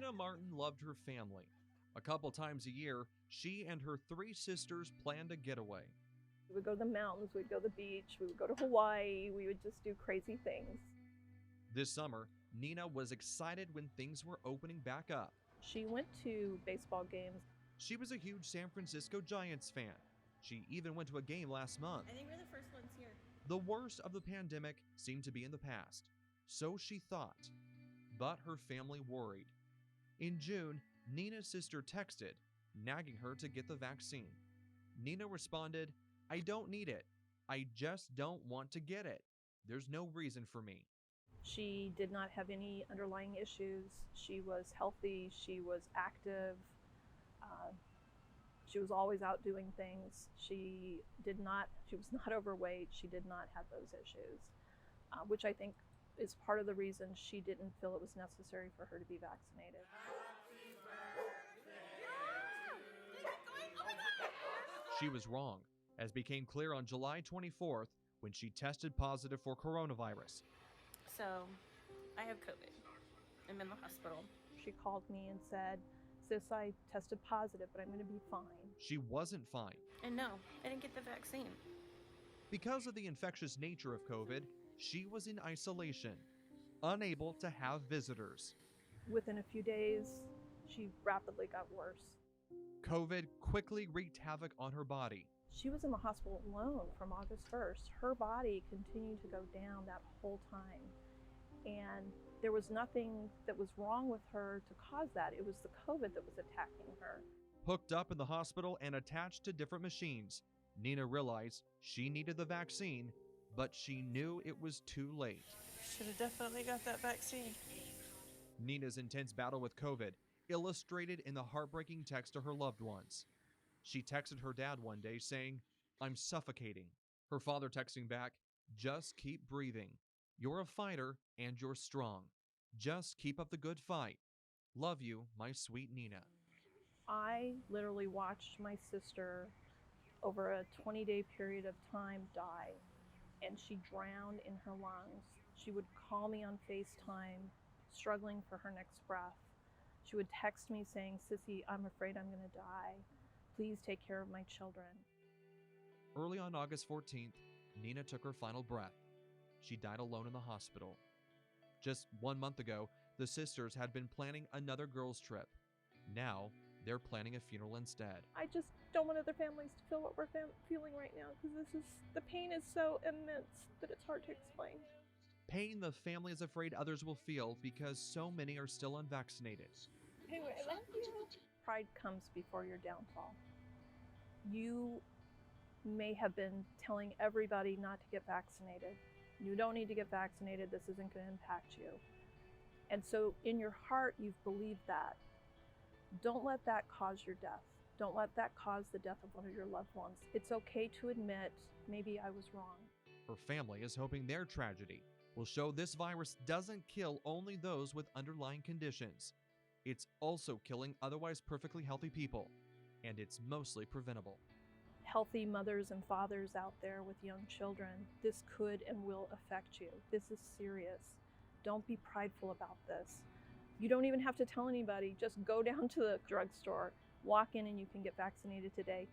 Nina Martin loved her family. A couple times a year, she and her 3 sisters planned a getaway. We would go to the mountains, we'd go to the beach, we would go to Hawaii, we would just do crazy things. This summer, Nina was excited when things were opening back up. She went to baseball games. She was a huge San Francisco Giants fan. She even went to a game last month. I think we're the first ones here. The worst of the pandemic seemed to be in the past, so she thought. But her family worried. In June, Nina's sister texted, nagging her to get the vaccine. Nina responded, "I don't need it. I just don't want to get it. There's no reason for me." She did not have any underlying issues. She was healthy, she was active, she was always out doing things. She was not overweight, she did not have those issues, which I think is part of the reason she didn't feel it was necessary for her to be vaccinated. She was wrong, as became clear on July 24th when she tested positive for coronavirus. So, I have COVID. I'm in the hospital. She called me and said, "Sis, I tested positive, but I'm going to be fine." She wasn't fine. And no, I didn't get the vaccine. Because of the infectious nature of COVID, she was in isolation, unable to have visitors. Within a few days, she rapidly got worse. COVID quickly wreaked havoc on her body. She was in the hospital alone from August 1st. Her body continued to go down that whole time. And there was nothing that was wrong with her to cause that. It was the COVID that was attacking her. Hooked up in the hospital and attached to different machines, Nina realized she needed the vaccine, but she knew it was too late. Should have definitely got that vaccine. Nina's intense battle with COVID illustrated in the heartbreaking text to her loved ones. She texted her dad one day saying, "I'm suffocating." Her father texting back, "Just keep breathing. You're a fighter and you're strong. Just keep up the good fight. Love you, my sweet Nina." I literally watched my sister over a 20-day period of time die, and she drowned in her lungs. She would call me on FaceTime, struggling for her next breath. She would text me saying, "Sissy, I'm afraid I'm going to die. Please take care of my children." Early on August 14th, Nina took her final breath. She died alone in the hospital. Just 1 month ago, the sisters had been planning another girls' trip. Now, they're planning a funeral instead. I just don't want other families to feel what we're feeling right now, because the pain is so immense that it's hard to explain. Pain the family is afraid others will feel because so many are still unvaccinated. Anyway, I love you. Pride comes before your downfall. You may have been telling everybody not to get vaccinated. You don't need to get vaccinated. This isn't going to impact you. And so in your heart, you've believed that. Don't let that cause your death. Don't let that cause the death of one of your loved ones. It's okay to admit, maybe I was wrong. Her family is hoping their tragedy will show this virus doesn't kill only those with underlying conditions. It's also killing otherwise perfectly healthy people, and it's mostly preventable. Healthy mothers and fathers out there with young children, this could and will affect you. This is serious. Don't be prideful about this. You don't even have to tell anybody. Just go down to the drugstore, walk in, and you can get vaccinated today.